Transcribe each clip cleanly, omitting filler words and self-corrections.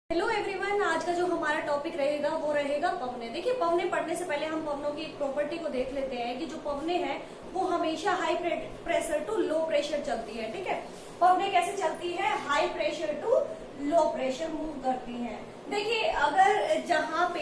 Hello everyone, आज का जो हमारा टॉपिक रहेगा वो रहेगा पवने। देखिए, पवने पढ़ने से पहले हम पवनों की एक प्रॉपर्टी को देख लेते हैं कि जो पवने हैं वो हमेशा high pressure to low pressure चलती है। ठीक है, पवने कैसे चलती है? High pressure to low pressure move करती हैं। देखिए, अगर जहाँ पे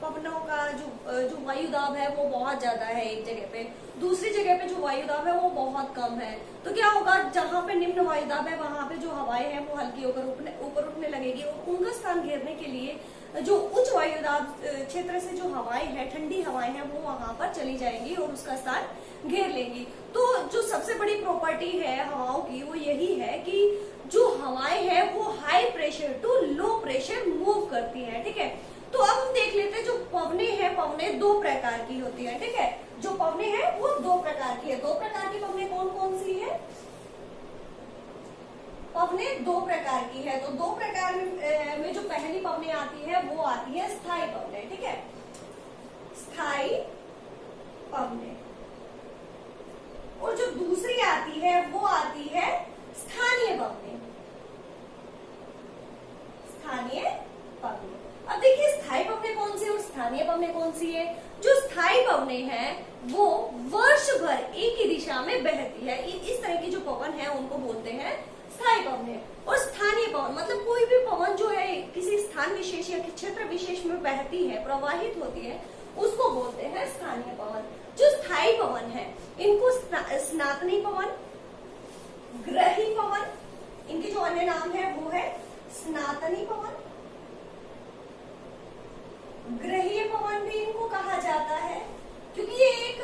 पवनों का जो वायुदाब है वो बहुत ज्यादा है एक जगह पे, दूसरी जगह पे जो वायुदाब है वो बहुत कम है, तो क्या होगा? जहाँ पे निम्न वायुदाब है वहां पे जो हवाएं हैं वो हल्की होकर ऊपर उठने लगेगी और उनका स्थान घेरने के लिए जो उच्च वायुदाब क्षेत्र से जो हवाएं हैं, ठंडी हवाएं हैं, वो वहां पर चली जाएंगी और उसका स्थान घेर लेंगी। तो जो सबसे बड़ी प्रॉपर्टी है हवाओं की वो यही है कि जो हवाएं हैं वो high pressure to low pressure move करती हैं। ठीक है, तो अब हम देख लेते हैं जो पवने हैं, पवने दो प्रकार की होती है। ठीक है, जो पवने हैं वो दो प्रकार की है। दो प्रकार की पवने कौन कौन सी है? पवने दो प्रकार की है। तो दो प्रकार में जो पहली पवने आती है वो आती है स्थायी पवने। ठीक है, स्थायी पवने। और जो दूसरी आती है वो आती है स्थानीय पवने। स्थानीय पवने। अब देखिए, स्थायी पवने कौन सी और स्थानीय पवने कौन सी है? जो स्थायी पवने हैं वो वर्ष भर एक ही दिशा में बहती है। इस तरह की जो पवन है उनको बोलते हैं स्थायी पवन। और स्थानीय पवन मतलब कोई भी पवन जो है किसी स्थान विशेष या क्षेत्र विशेष में बहती है, प्रवाहित होती है, उसको बोलते हैं स्थानीय पवन। जो स्थायी पवन है इनको स्नातनी पवन, ग्रही पवन, इनके जो अन्य नाम है वो है स्नातनी पवन, ग्रहीय पवन भी इनको कहा जाता है, क्योंकि ये एक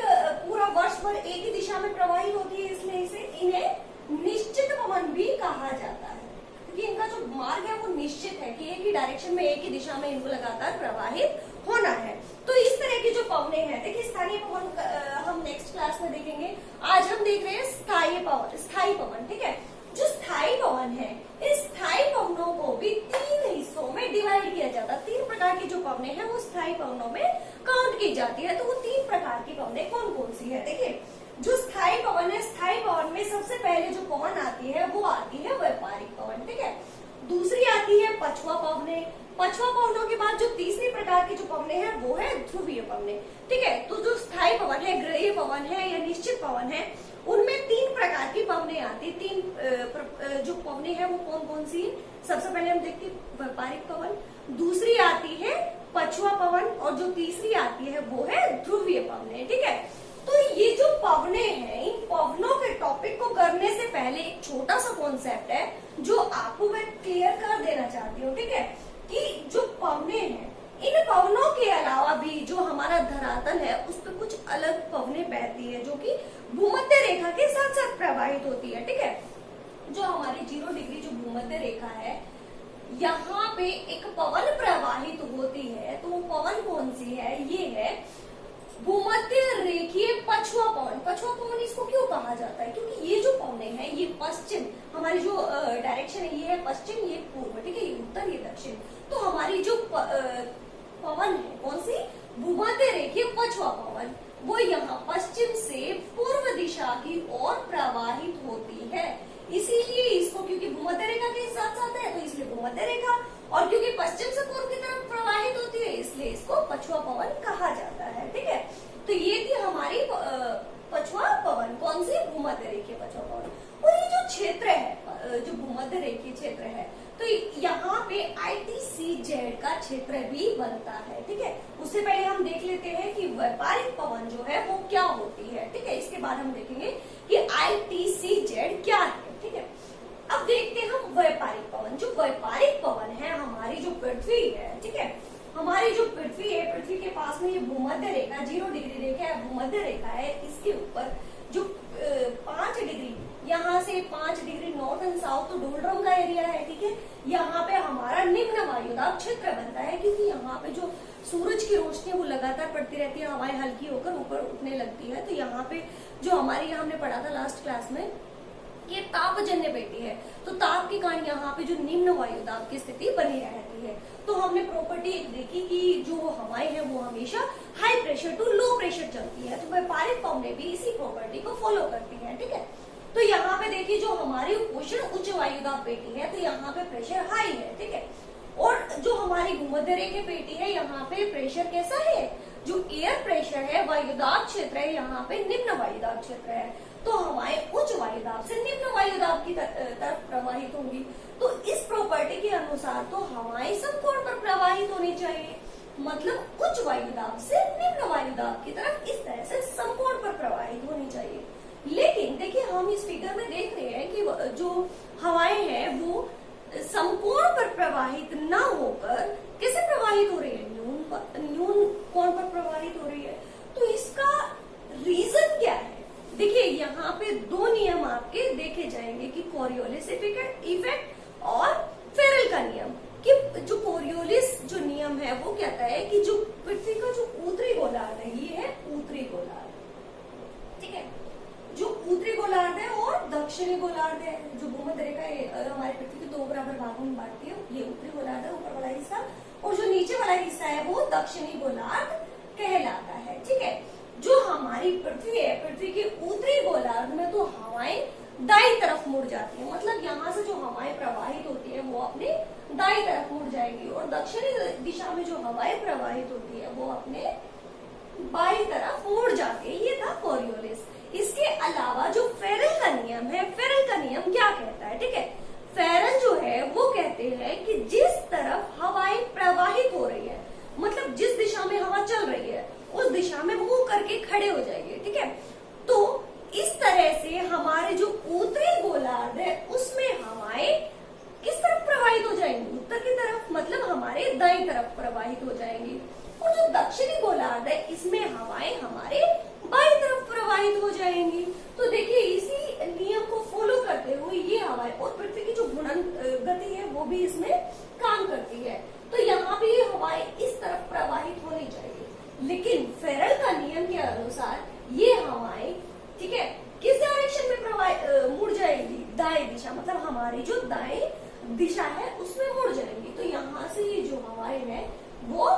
पूरा वर्ष भर एक ही दिशा में प्रवाहित होती है, इसलिए इसे इन्हें निश्चित पवन भी कहा जाता है, क्योंकि इनका जो मार्ग है वो निश्चित है कि एक ही डायरेक्शन में, एक ही दिशा में इनको लगातार प्रवाहित होना है। तो इस तरह की जो पवने हैं, देखिए स्थानीय पवन हम नेक्स्ट क्लास में देखेंगे। आज हम देख रहे हैं स्थायी पवन। ठीक है, जो स्थायी पवन है इस स्थायी पवनों को भी तीन हिस्सों में डिवाइड किया जाता है। तीन प्रकार की जो पवने हैं वो स्थायी पवनों में काउंट की जाती है। तो वो तीन प्रकार की पवने कौन कौन सी है? देखिए, जो स्थायी पवन है, स्थायी पवन में सबसे पहले जो पवन आती है वो आती है व्यापारिक पवन। ठीक है, दूसरी आती है पछुआ पवने। पछुआ पवनों के बाद जो तीसरी प्रकार की जो पवने हैं वो है ध्रुवीय पवने। ठीक है, तो जो स्थायी पवन है, ग्रहीय पवन है या निश्चित पवन है, उनमें तीन प्रकार की पवने आती। तीन जो पवने हैं वो कौन कौन सी? सबसे पहले हम देखते हैं व्यापारिक पवन, दूसरी आती है पछुआ पवन और जो तीसरी आती है वो है ध्रुवीय पवने। ठीक है, तो ये जो पवने हैं, इन पवनों के टॉपिक को करने से पहले एक छोटा सा कॉन्सेप्ट है जो आपको मैं क्लियर कर देना चाहती हूँ। ठीक है, कि जो पवने हैं, इन पवनों के अलावा भी जो हमारा धरातल है उस पर कुछ अलग पवने बहती है जो कि भूमध्य रेखा के साथ साथ प्रवाहित होती है। ठीक है, जो हमारी 0 डिग्री जो भूमध्य रेखा है, यहाँ पे एक पवन प्रवाहित होती है। तो वो पवन कौन सी है? ये है भूमध्य रेखीय पछुआ पवन। पछुआ पवन इसको क्यों कहा जाता है? क्योंकि ये जो पवने हैं ये पश्चिम, हमारी जो डायरेक्शन है ये है पश्चिम, ये पूर्व, ठीक है, ये उत्तर, ये दक्षिण। तो हमारी जो पवन है कौन सी? भूमध्य रेखीय पछुआ पवन, वो यहाँ पश्चिम से पूर्व दिशा की ओर प्रवाहित होती है। इसीलिए इसको, क्योंकि भूमध्य रेखा के साथ साथ है तो इसलिए भूमध्य रेखा, और क्योंकि पश्चिम से पूर्व की तरफ प्रवाहित होती है इसलिए इसको पछुआ पवन कहा जाता है। ठीक है, तो ये थी हमारी पछुआ पवन, कौन सी? भूमध्य रेखीय पछुआ पवन। और ये जो क्षेत्र है, जो भूमध्य रेखीय क्षेत्र है, तो यहाँ पे ITCZ का क्षेत्र भी बनता है। ठीक है, उससे पहले हम देख लेते हैं कि व्यापारिक पवन जो है वो क्या होती है। ठीक है, इसके बाद हम देखेंगे कि ITCZ क्या है। ठीक है, अब देखते हैं हम व्यापारिक पवन। जो व्यापारिक पवन है, हमारी जो पृथ्वी है, ठीक है, हमारी जो पृथ्वी है, पृथ्वी के पास में ये भूमध्य रेखा 0 डिग्री रेखा है, भूमध्य रेखा है, इसके ऊपर जो 5 डिग्री, यहाँ से 5 डिग्री नॉर्थ एंड साउथ तो डोलड्रम का एरिया है। ठीक है, यहाँ पे हमारा निम्न वायुदाब क्षेत्र बनता है, क्योंकि यहाँ पे जो सूरज की रोशनी वो लगातार पड़ती रहती है, हवाएं हल्की होकर ऊपर उठने लगती है। तो यहाँ पे जो हमारी, हमने पढ़ा था लास्ट क्लास में, ये तापजन्य पेटी है, तो ताप के कारण यहाँ पे जो निम्न वायुदाब की स्थिति बनी रहती है। तो हमने प्रॉपर्टी एक देखी कि जो हवाएं हैं वो हमेशा high pressure to low pressure चलती है, तो व्यापारिक पवने भी इसी प्रॉपर्टी को फॉलो करती है। ठीक है, तो यहाँ पे देखिए जो हमारी उष्ण उच्च वायुदाब पेटी है तो यहाँ पे प्रेशर हाई है, ठीक है। और हमारी भूमध्यरेखीय पेटी है, यहाँ पे प्रेशर कैसा है, जो एयर प्रेशर है, वायुदाब क्षेत्र है, यहाँ पे निम्न वायुदाब क्षेत्र है। तो हवाएं उच्च वायुदाब से निम्न वायुदाब की तरफ प्रवाहित होंगी। तो इस प्रॉपर्टी के अनुसार तो हवाएं समकोण पर प्रवाहित होनी चाहिए, मतलब उच्च वायुदाब से निम्न वायुदाब की तरफ इस तरह से समकोण पर प्रवाहित होनी चाहिए। लेकिन देखिए हम इस फिगर में देख रहे हैं कि जो हवाएं हैं वो समकोण पर प्रवाहित न होकर कैसे प्रवाहित हो रही है, न्यून कोण पर प्रवाहित हो रही है। तो इसका रीजन क्या है? देखिए यहाँ पे दो नियम आपके देखे जाएंगे कि कोरियोलिस इफेक्ट और फेरेल का नियम। कि जो कोरियोलिस जो नियम है वो कहता है कि जो पृथ्वी का जो उत्तरी गोलार्ध है, ये है उत्तरी गोलार्ध, ठीक है, जो उत्तरी गोलार्ध है और दक्षिणी गोलार्ध है, जो भूमध्यरेखा हमारे पृथ्वी के दो बराबर भागों में बांटती है, ये उत्तरी गोलार्ध है ऊपर वाला हिस्सा, और जो नीचे वाला हिस्सा है वो दक्षिणी गोलार्ध कहलाता है, ठीक है। जो हमारी पृथ्वी है, पृथ्वी के उत्तरी गोलार्ध में तो हवाएं दाईं तरफ मुड़ जाती है, मतलब यहाँ से जो हवाएं प्रवाहित होती है वो अपने दाईं तरफ मुड़ जाएगी, और दक्षिणी दिशा में जो हवाएं प्रवाहित होती है वो अपने बाईं तरफ मुड़ जाती है। ये था कोरियोलिस। इसके अलावा जो फेरेल का नियम है, फेरेल का नियम क्या कहता है, ठीक है, फेरेल जो है वो कहते हैं कि जिस तरफ हवाएं प्रवाहित हो रही है, मतलब जिस दिशा में हवा चल रही है उस दिशा में मुंह करके खड़े हो जाएंगे, ठीक है। तो इस तरह से हमारे जो उत्तरी गोलार्ध है उसमें हवाएं किस तरफ प्रवाहित हो जाएंगी, उत्तर की तरफ, मतलब हमारे दाईं तरफ प्रवाहित हो जाएंगी। और जो दक्षिणी गोलार्ध है इसमें हवाएं हमारे बाईं तरफ प्रवाहित हो जाएंगी। तो देखिए इसी नियम को फॉलो करते हुए ये हवाएं, और पृथ्वी की जो घूर्णन गति है वो भी इसमें काम करती है, तो यहाँ भी ये हवाएं इस तरफ प्रवाहित होनी चाहिए। लेकिन फेरेल का नियम के अनुसार ये हवाएं, ठीक है, किस डायरेक्शन में मुड़ जाएंगी, दाएं दिशा, मतलब हमारी जो दाएं दिशा है उसमें मुड़ जाएंगी। तो यहाँ से ये जो हवाएं हैं वो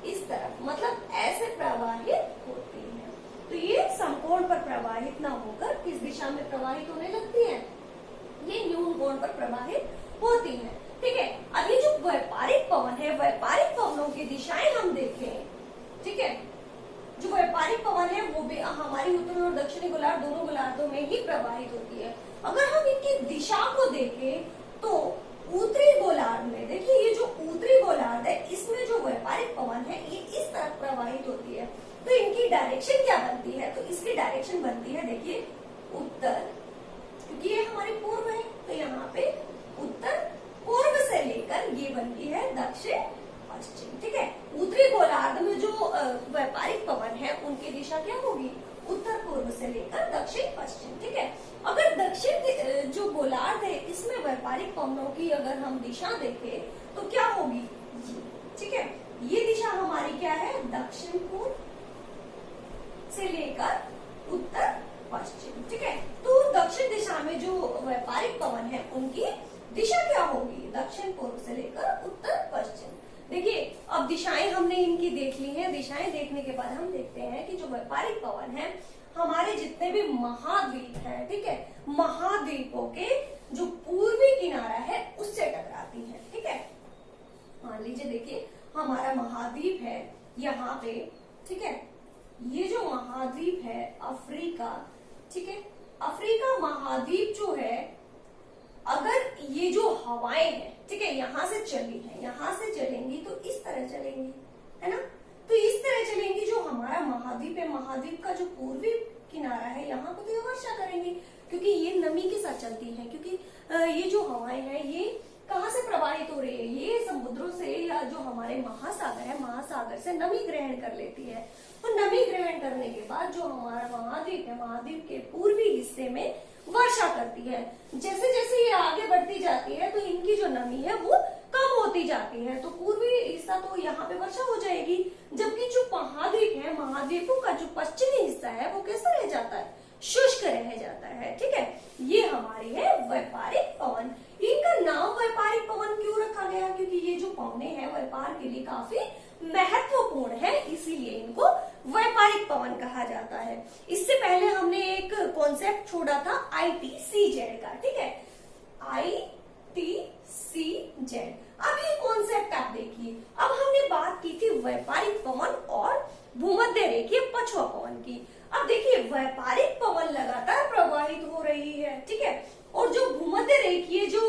इस तरफ, मतलब ऐसे प्रवाहित होती है। तो ये समकोण पर प्रवाहित ना होकर किस दिशा में प्रवाहित होने लगती है, ये न्यून कोण पर प्रवाहित होती है, ठीक है। अब ये जो व्यापारिक पवन है, व्यापारिक पवनों की दिशाएं हम देखें, ठीक है, जो व्यापारिक पवन है वो भी हमारी उत्तरी और दक्षिणी गोलार्ध दोनों गोलार्धों में ही प्रवाहित होती है। अगर हम इनकी दिशा को देखें तो उत्तरी गोलार्ध में, देखिए ये जो उत्तरी गोलार्ध है इसमें जो व्यापारिक पवन है ये इस तरफ प्रवाहित होती है। तो इनकी डायरेक्शन क्या बनती है, तो इसकी डायरेक्शन बनती है, देखिए उत्तर, क्योंकि ये हमारी पूर्व है तो यहाँ पे उत्तर पूर्व से लेकर ये बनती है दक्षिण पश्चिम, ठीक है। उत्तरी गोलार्ध में जो व्यापारिक पवन है उनकी दिशा क्या होगी, उत्तर पूर्व से लेकर दक्षिण पश्चिम, ठीक है। अगर दक्षिण जो गोलार्ध है इसमें व्यापारिक पवनों की अगर हम दिशा देखें तो क्या होगी, ठीक है, ये दिशा हमारी क्या है, दक्षिण पूर्व से लेकर उत्तर पश्चिम, ठीक है। तो दक्षिण दिशा में जो व्यापारिक पवन है उनकी दिशा क्या होगी, दक्षिण पूर्व से लेकर उत्तर पश्चिम। देखिए अब दिशाएं हमने इनकी देख ली हैं। दिशाएं देखने के बाद हम देखते हैं कि जो व्यापारिक पवन है हमारे जितने भी महाद्वीप हैं, ठीक है, महाद्वीपों के जो पूर्वी किनारा है उससे टकराती है, ठीक है। मान लीजिए देखिए हमारा महाद्वीप है यहाँ पे, ठीक है, ये जो महाद्वीप है अफ्रीका, ठीक है, अफ्रीका महाद्वीप जो है, अगर ये जो हवाएं हैं, ठीक है, यहाँ से चली है, यहाँ से चलेंगी तो इस तरह चलेंगी, है ना, तो इस तरह चलेंगी। जो हमारा महाद्वीप है, महाद्वीप का जो पूर्वी किनारा है यहाँ पे तो ये वर्षा करेंगी, क्योंकि ये नमी के साथ चलती है, क्योंकि ये जो हवाएं हैं ये कहाँ से प्रवाहित हो रही है, ये समुद्रों से या जो हमारे महासागर है, महासागर से नमी ग्रहण कर लेती है। और नमी ग्रहण करने के बाद जो हमारा महाद्वीप है, महाद्वीप के पूर्वी हिस्से में वर्षा करती है। जैसे जैसे ये आगे बढ़ती जाती है तो इनकी जो नमी है वो कम होती जाती है, तो पूर्वी हिस्सा तो यहाँ पे वर्षा हो जाएगी, जबकि जो महाद्वीप है, महाद्वीपों का जो पश्चिमी हिस्सा है वो कैसा रह जाता है, शुष्क रह जाता है, ठीक है। ये हमारी है व्यापारिक पवन। इनका नाम व्यापारिक पवन क्यों रखा गया, क्योंकि ये जो पवने हैं व्यापार के लिए काफी महत्वपूर्ण है, इसीलिए इनको व्यापारिक पवन कहा जाता है। इससे पहले हमने एक कॉन्सेप्ट छोड़ा था ITCZ का, ठीक है, ITCZ। अब ये कॉन्सेप्ट आप देखिए, व्यापारिक पवन और भूमध्य रेखीय पछुआ पवन की। अब देखिए व्यापारिक पवन लगातार प्रवाहित हो रही है, ठीक है, और जो भूमध्य रेखीय जो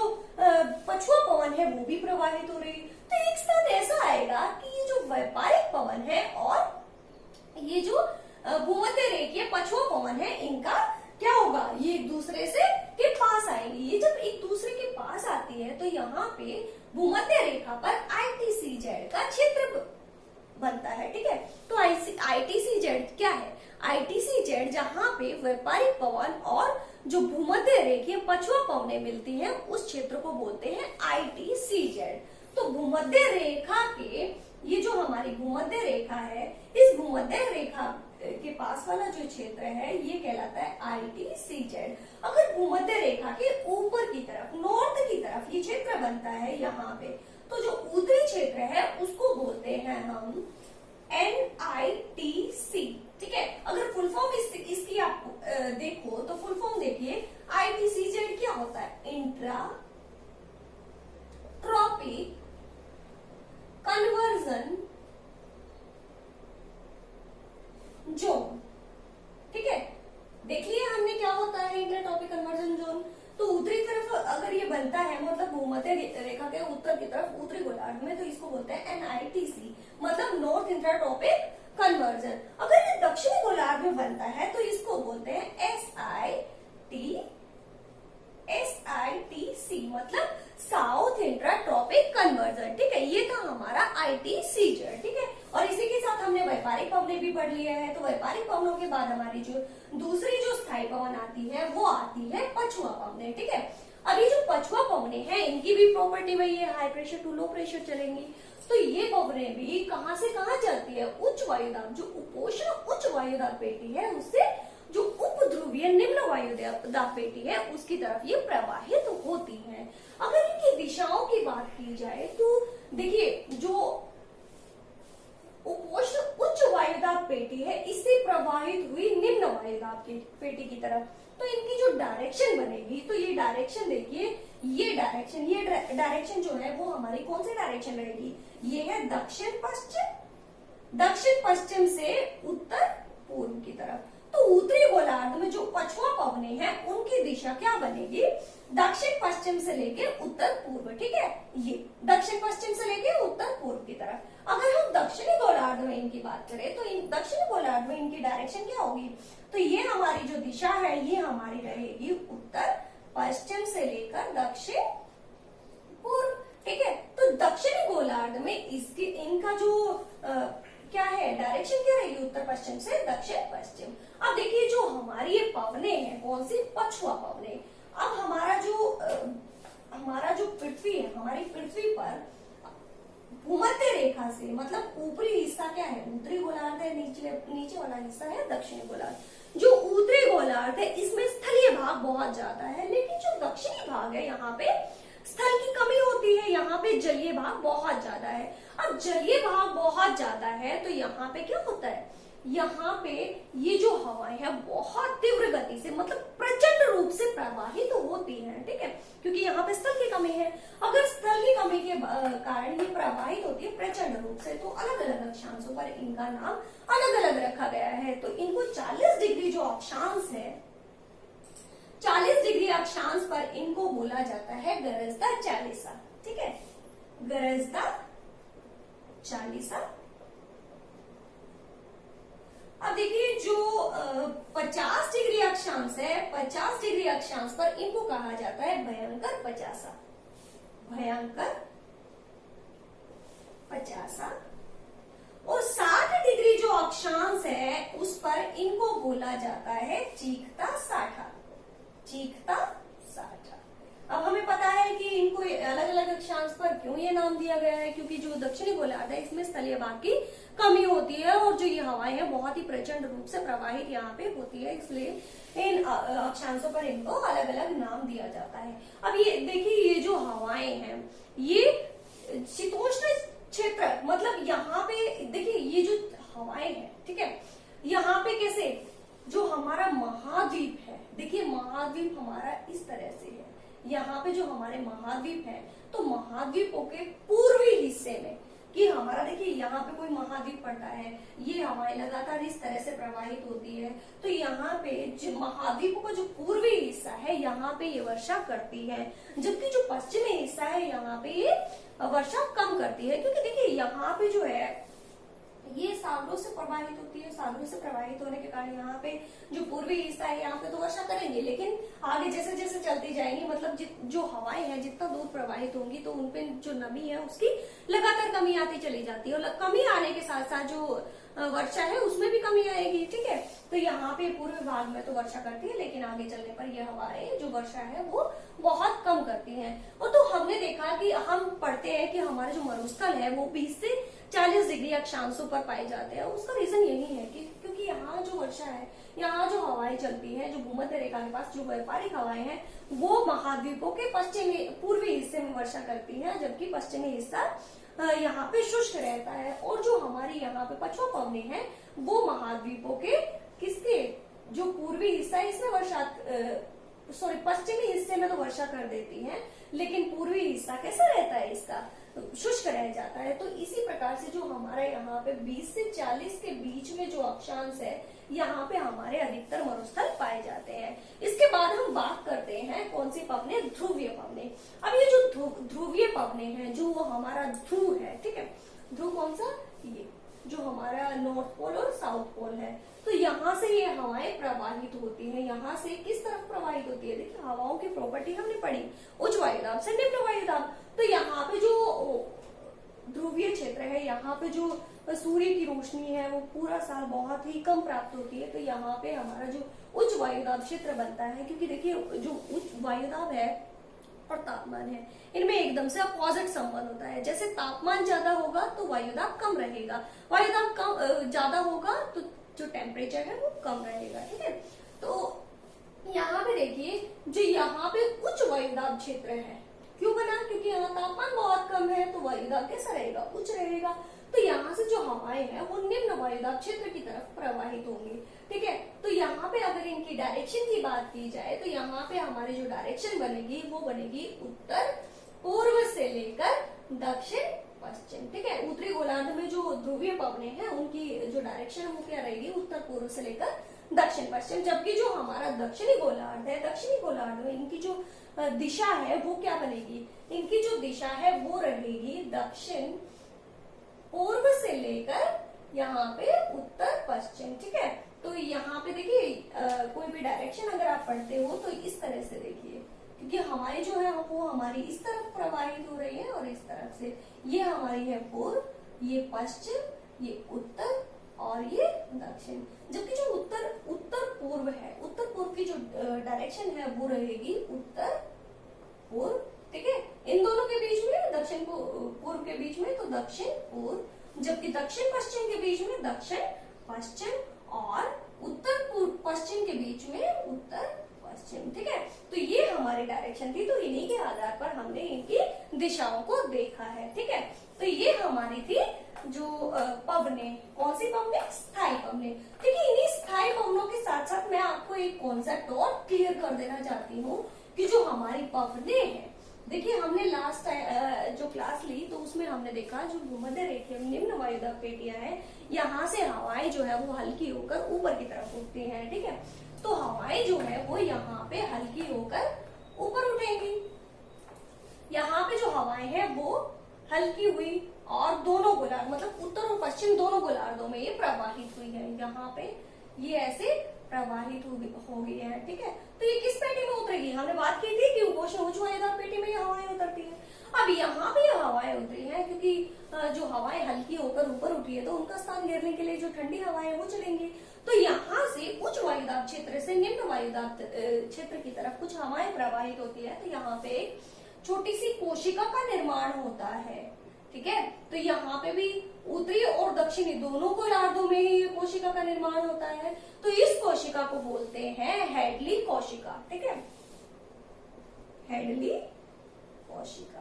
पछुआ पवन है वो भी प्रवाहित हो रही है। तो एक स्थान ऐसा आएगा कि ये जो व्यापारिक पवन है और ये जो भूमध्य रेखीय पछुआ पवन है, इनका क्या होगा, ये एक दूसरे से के पास आएंगे। ये जब एक दूसरे के पास आती है तो यहाँ पे भूमध्य रेखा पर ITCZ का क्षेत्र बनता है, ठीक है। तो ITCZ क्या है, ITCZ जहाँ पे व्यापारिक पवन और जो भूमध्य रेखीय पछुआ पवनें मिलती हैं उस क्षेत्र को बोलते हैं ITCZ। तो भूमध्य रेखा के ये जो हमारी भूमध्य रेखा है, इस भूमध्य रेखा के पास वाला जो क्षेत्र है ये कहलाता है ITCZ। अगर भूमध्य रेखा के ऊपर की तरफ नॉर्थ की तरफ ये क्षेत्र बनता है यहाँ पे, तो जो उत्तरी क्षेत्र है उसको बोलते हैं हम NITC, ठीक है। अगर फुल फॉर्म इसकी आप देखो तो फुल फॉर्म देखिए, ITCZ क्या होता है, इंट्रा ट्रॉपिक कन्वर्जन जोन, ठीक है। देखिए हमने क्या होता है इंट्राट्रॉपिक कन्वर्जन जोन, तो उत्तरी तरफ अगर ये बनता है मतलब भूमध्य रेखा के उत्तर की तरफ उत्तरी गोलार्ध में, तो इसको बोलते हैं NITC, मतलब नॉर्थ इंट्राट्रॉपिक कन्वर्जन। अगर ये दक्षिणी गोलार्ध में बनता है तो इसको बोलते हैं SITC, मतलब साउथ इंट्राट्रॉपिक कन्वर्जन, ठीक है। ये था हमारा ITCZ, ठीक है। और इसी के साथ हमने व्यापारिक पवनें भी पढ़ लिया है। तो व्यापारिक पवनों के बाद हमारी जो दूसरी जो स्थायी पवन आती है वो आती है पछुआ पवनें, ठीक है। अब ये जो पछुआ पवनें हैं इनकी भी प्रॉपर्टी में ये high pressure to low pressure चलेंगी। तो ये पवनें भी कहां से कहां चलती है, उच्च वायुदाब जो उपोष्ण उच्च वायुदाब पेटी है उससे जो उप ध्रुवीय निम्न वायुदाब पेटी है उसकी तरफ ये प्रवाहित होती है। अगर इनकी दिशाओं की बात की जाए तो देखिए जो उपोष्ण उच्च वायुदाब पेटी है इससे प्रवाहित हुई निम्न वायुदाब की पेटी की तरफ, तो इनकी जो डायरेक्शन बनेगी, तो ये डायरेक्शन देखिए, ये डायरेक्शन जो है वो हमारी कौन सी डायरेक्शन रहेगी, ये है दक्षिण पश्चिम से उत्तर पूर्व की तरफ। तो उत्तरी गोलार्ध में जो पछुआ पवनें हैं उनकी दिशा क्या बनेगी, दक्षिण पश्चिम से लेके उत्तर पूर्व, ठीक है। ये दक्षिण पश्चिम से लेके उत्तर पूर्व की तरफ। अगर हम दक्षिणी गोलार्ध में इनकी बात करें तो दक्षिणी गोलार्ध में इनकी डायरेक्शन क्या होगी, तो ये हमारी जो दिशा है ये हमारी रहेगी उत्तर पश्चिम से लेकर दक्षिण पूर्व, ठीक है। तो दक्षिणी गोलार्ध में इसकी इनका जो क्या है डायरेक्शन क्या रहेगी, उत्तर पश्चिम से दक्षिण पश्चिम। अब देखिए जो हमारी ये पवनें हैं कौन सी, पछुआ पवनें। अब हमारा जो पृथ्वी है, हमारी पृथ्वी पर भूमध्य रेखा से मतलब ऊपरी हिस्सा क्या है, उत्तरी गोलार्ध है, नीचे वाला हिस्सा है दक्षिणी गोलार्ध। जो उत्तरी गोलार्ध है इसमें स्थलीय भाग बहुत ज्यादा है, लेकिन जो दक्षिणी भाग है यहाँ पे स्थल की कमी होती है, यहाँ पे जलीय भाग बहुत ज्यादा है। अब जलीय भाग बहुत ज्यादा है तो यहाँ पे क्या होता है, यहाँ पे ये जो हवाएं हैं बहुत तीव्र गति से मतलब प्रचंड रूप से प्रवाहित होती हैं, ठीक है, क्योंकि यहाँ पे स्थल की कमी है। अगर स्थल की कमी के कारण ये प्रवाहित होती है प्रचंड रूप से, तो अलग अलग अक्षांशों पर इनका नाम अलग अलग रखा गया है। तो इनको 40 डिग्री जो अक्षांश है, 40 डिग्री अक्षांश पर इनको बोला जाता है गरजदा चालीसा, ठीक है, गरजदा चालीसा। अब देखिए जो 50 डिग्री अक्षांश है, 50 डिग्री अक्षांश पर इनको कहा जाता है भयंकर पचासा, भयंकर पचासा। और 60 डिग्री जो अक्षांश है उस पर इनको बोला जाता है चीखता साठा, चीखता साठा। अब हमें पता है कि इनको अलग अलग अक्षांश पर क्यों ये नाम दिया गया है, क्योंकि जो दक्षिणी गोलार्ध है इसमें स्थलीय भाग की कमी होती है और जो ये हवाएं हैं बहुत ही प्रचंड रूप से प्रवाहित यहाँ पे होती है, इसलिए इन अक्षांशों पर इनको अलग अलग नाम दिया जाता है। अब ये देखिए ये जो हवाएं हैं ये शीतोष्ण क्षेत्र मतलब यहाँ पे देखिए ये जो हवाएं हैं, ठीक है, यहाँ पे कैसे जो हमारा महाद्वीप है, देखिए महाद्वीप हमारा इस तरह से है, यहाँ पे जो हमारे महाद्वीप है तो महाद्वीपों के पूर्वी हिस्से में क्योंकि हमारा देखिए यहाँ पे कोई महाद्वीप पड़ता है, ये हवाएं लगातार इस तरह से प्रवाहित होती है, तो यहाँ पे जो महाद्वीप का जो पूर्वी हिस्सा है यहाँ पे ये वर्षा करती है, जबकि जो पश्चिमी हिस्सा है यहाँ पे ये वर्षा कम करती है। क्योंकि देखिए यहाँ पे जो है ये सागरों से प्रवाहित होती है, सागरों से प्रवाहित होने के कारण यहाँ पे जो पूर्वी हिस्सा है यहाँ पे तो वर्षा करेंगे, लेकिन आगे जैसे जैसे चलती जाएंगी मतलब जो हवाएं हैं जितना दूर प्रवाहित होंगी तो उनपे जो नमी है उसकी लगातार कमी आती चली जाती है, और कमी आने के साथ साथ जो वर्षा है उसमें भी कमी आएगी। ठीक है, तो यहाँ पे पूर्वी भाग में तो वर्षा करती है, लेकिन आगे चलने पर यह हवाएं जो वर्षा है वो बहुत कम करती हैं। और तो हमने देखा कि हम पढ़ते हैं कि हमारे जो मरुस्थल है वो 20 से 40 डिग्री अक्षांशों पर पाए जाते हैं। उसका रीजन यही है कि क्योंकि यहाँ जो वर्षा है, यहाँ जो हवाएं चलती हैं, जो भूमध्य रेखा के पास जो व्यापारिक हवाएं हैं वो महाद्वीपों के पश्चिमी पूर्वी हिस्से में वर्षा करती है, जबकि पश्चिमी हिस्सा यहाँ पे शुष्क रहता है। और जो हमारी यहाँ पे पछुआ पवनी है वो महाद्वीपों के किसके जो पूर्वी हिस्सा है इसमें वर्षा पश्चिमी हिस्से में तो वर्षा कर देती है, लेकिन पूर्वी हिस्सा कैसा रहता है इसका, शुष्क रह जाता है। तो इसी प्रकार से जो हमारे यहाँ पे 20 से 40 के बीच में जो अक्षांश है यहाँ पे हमारे अधिकतर मरुस्थल पाए जाते हैं। इसके बाद हम बात करते हैं कौन सी पवने, ध्रुवीय पवने। अब ये जो ध्रुवीय पवने हैं जो हमारा ध्रुव है, ठीक है, ध्रुव कौन सा, ये जो हमारा नॉर्थ पोल और साउथ पोल है, तो यहाँ से ये हवाएं प्रवाहित होती हैं। यहाँ से किस तरफ प्रवाहित होती है, देखिए हवाओं की प्रॉपर्टी हमने पढ़ी, उच्च वायुदाब से निम्न वायुदाब। तो यहाँ पे जो ध्रुवीय क्षेत्र है यहाँ पे जो सूर्य की रोशनी है वो पूरा साल बहुत ही कम प्राप्त होती है, तो यहाँ पे हमारा जो उच्च वायुदाब क्षेत्र बनता है। क्योंकि देखिए जो उच्च वायुदाब है और तापमान है इनमें एकदम से अपोजिट संबंध होता है। जैसे तापमान ज्यादा होगा तो वायुदाब कम रहेगा, वायुदाब कम ज्यादा होगा तो जो टेम्परेचर है वो कम रहेगा। ठीक है, तो यहाँ पे देखिए जो यहाँ पे उच्च वायुदाब क्षेत्र है क्यों बना, क्योंकि यहाँ तापमान बहुत कम है तो वायुदाब कैसा रहेगा, उच्च रहेगा। तो यहाँ से जो हवाएं हैं वो निम्न वायुदाब क्षेत्र की तरफ प्रवाहित होंगी। ठीक है, तो यहाँ पे अगर इनकी डायरेक्शन की बात की जाए तो यहाँ पे हमारी जो डायरेक्शन बनेगी वो बनेगी उत्तर पूर्व से लेकर दक्षिण पश्चिम। ठीक है, उत्तरी गोलार्ध में जो ध्रुवीय पवने हैं उनकी जो डायरेक्शन वो क्या रहेगी, उत्तर पूर्व से लेकर दक्षिण पश्चिम। जबकि जो हमारा दक्षिणी गोलार्ध है, दक्षिणी गोलार्ध में इनकी जो दिशा है वो क्या बनेगी, इनकी जो दिशा है वो रहेगी दक्षिण पूर्व से लेकर यहाँ पे उत्तर पश्चिम। ठीक है, तो यहाँ पे देखिए कोई भी डायरेक्शन अगर आप पढ़ते हो तो इस तरह से देखिए, क्योंकि हमारी जो है वो हमारी इस तरफ प्रवाहित हो रही है और इस तरफ से ये हमारी है पूर्व, ये पश्चिम, ये उत्तर और ये दक्षिण। जबकि जो उत्तर पूर्व है, उत्तर पूर्व की जो डायरेक्शन है वो रहेगी उत्तर पूर्व। ठीक है, इन दोनों के बीच में दक्षिण पूर्व के बीच में तो दक्षिण पूर्व, जबकि दक्षिण पश्चिम के बीच में दक्षिण पश्चिम और उत्तर पूर्व पश्चिम के बीच में उत्तर पश्चिम। ठीक है, तो ये हमारी डायरेक्शन थी, तो इन्हीं के आधार पर हमने इनकी दिशाओं को देखा है। ठीक है, तो ये हमारी थी जो पवने, कौन सी पवने, स्थायी पवने। देखिए इन्हीं स्थायी पवनों के साथ साथ मैं आपको एक कॉन्सेप्ट और क्लियर कर देना चाहती हूँ कि जो हमारी पवने हैं, देखिए हमने लास्ट जो क्लास ली तो उसमें हमने देखा जो भूमध्य रेखा निम्न वायुदाब पेटियां है यहाँ से हवाएं जो है वो हल्की होकर ऊपर की तरफ उठती हैं। ठीक है, तो हवाएं जो है वो यहाँ पे हल्की होकर ऊपर उठेंगी। यहाँ पे जो हवाएं हैं वो हल्की हुई और दोनों गोलार्ध मतलब उत्तर और पश्चिम दोनों गोलार्धों में ये प्रवाहित हुई है। यहाँ पे ये ऐसे प्रवाहित हो गई है। ठीक है, तो ये किस पेटी में उतरेगी, हमने बात की थी कि उपोष्ण उच्च वायुदाब पेटी में ये हवाएं उतरती है। अब यहाँ भी ये हवाएं उतरी हैं क्योंकि जो हवाएं हल्की होकर ऊपर उठी है तो उनका स्थान घेरने के लिए जो ठंडी हवाएं वो चलेंगी। तो यहाँ से उच्च वायुदाब क्षेत्र से निम्न वायुदाब क्षेत्र की तरफ कुछ हवाएं प्रवाहित होती है, तो यहाँ पे एक छोटी सी कोशिका का निर्माण होता है। ठीक है, तो यहाँ पे भी उत्तरी और दक्षिणी दोनों गोलार्धों में ही कोशिका का निर्माण होता है। तो इस कोशिका को बोलते हैं हेडली कोशिका। ठीक है, हेडली कोशिका।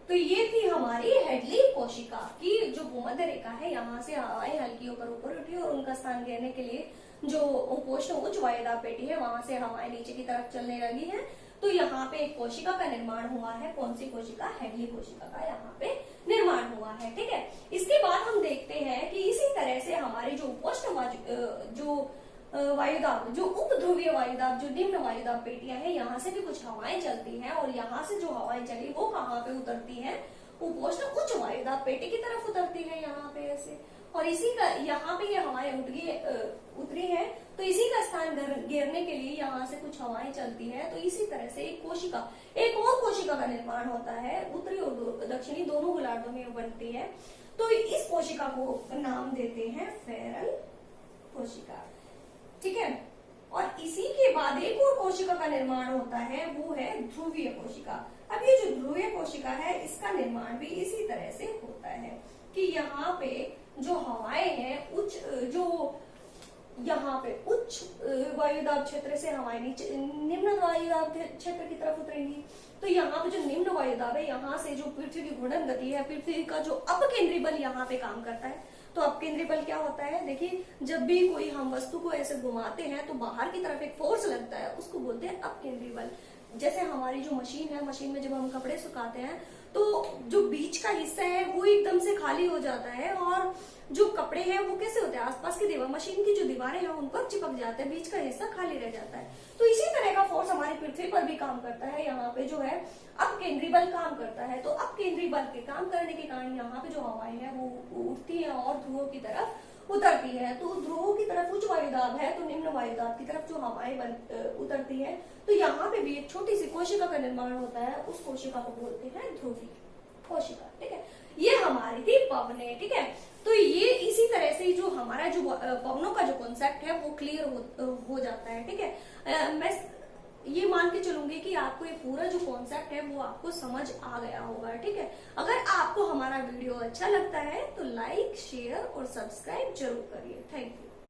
तो ये थी हमारी हेडली कोशिका की जो भूमध्य रेखा है, यहाँ से हवाएं हल्की होकर ऊपर उठी और उनका स्थान घेरने के लिए जो उपोष्ण उच्च वायुदाब पेटी है वहां से हवाएं नीचे की तरफ चलने लगी है। तो यहाँ पे एक कोशिका का निर्माण हुआ है। कौन सी कोशिका? हैडली कोशिका का यहाँ पे निर्माण हुआ है। ठीक है, इसके बाद हम देखते हैं कि इसी तरह से हमारे जो वायुदाब, जो उपध्रुवीय वायुदाब, जो निम्न वायुदाब पेटियां हैं, यहाँ से भी कुछ हवाएं चलती हैं और यहाँ से जो हवाएं चली वो कहाँ पे उतरती हैं? उपोष्ण उच्च वायुदाब पेटी की तरफ उतरती है यहाँ पे ऐसे। और इसी का यहाँ पे ये हवाएं उतरी है, तो इसी का स्थान घेरने के लिए यहाँ से कुछ हवाएं चलती है। तो इसी तरह से एक और कोशिका का निर्माण होता है। उत्तरी और दक्षिणी दोनों गोलार्धों में बनती है। तो इस कोशिका को नाम देते हैं फेरल कोशिका। ठीक है, और इसी के बाद एक और कोशिका का निर्माण होता है, वो है ध्रुवीय कोशिका। अब ये जो ध्रुवीय कोशिका है, इसका निर्माण भी इसी तरह से होता है कि यहाँ पे जो हवाएं हैं यहाँ पे उच्च वायुदाब क्षेत्र से हवाएं नीचे निम्न वायुदाब क्षेत्र की तरफ उतरेंगी। तो यहाँ पे जो निम्न वायुदाब है, यहाँ से जो पृथ्वी की घूर्णन गति है, पृथ्वी का जो अपकेंद्री बल यहाँ पे काम करता है। तो अपकेंद्री बल क्या होता है? देखिए, जब भी कोई हम वस्तु को ऐसे घुमाते हैं तो बाहर की तरफ एक फोर्स लगता है, उसको बोलते हैं अपकेंद्री बल। जैसे हमारी जो मशीन है, मशीन में जब हम कपड़े सुखाते हैं तो जो बीच का हिस्सा है वो एकदम से खाली हो जाता है और जो कपड़े हैं वो कैसे होते हैं? आसपास की दीवार, मशीन की जो दीवारें हैं उन पर चिपक जाते हैं, बीच का हिस्सा खाली रह जाता है। तो इसी तरह का फोर्स हमारी पृथ्वी पर भी काम करता है। यहाँ पे जो है अपकेंद्री बल काम करता है। तो अपकेंद्री बल के काम करने के कारण यहाँ पे जो हवाएं हैं वो उठती है और ध्रुवों की तरफ उतरती है। तो ध्रुवों की तरफ उच्च वायुदाब है, तो निम्न वायुदाब की तरफ जो हवाएं उतरती है। तो यहाँ पे भी एक छोटी सी कोशिका का निर्माण होता है, उस कोशिका को बोलते हैं ध्रुवीय कोशिका। ठीक है, ये हमारी थी पवने। ठीक है, तो ये इसी तरह से जो हमारा जो पवनों का जो कॉन्सेप्ट है वो क्लियर हो जाता है। ठीक है, मैं ये मान के चलूंगी कि आपको ये पूरा जो कॉन्सेप्ट है वो आपको समझ आ गया होगा। ठीक है, अगर आपको हमारा वीडियो अच्छा लगता है तो लाइक, शेयर और सब्सक्राइब जरूर करिए। Thank you.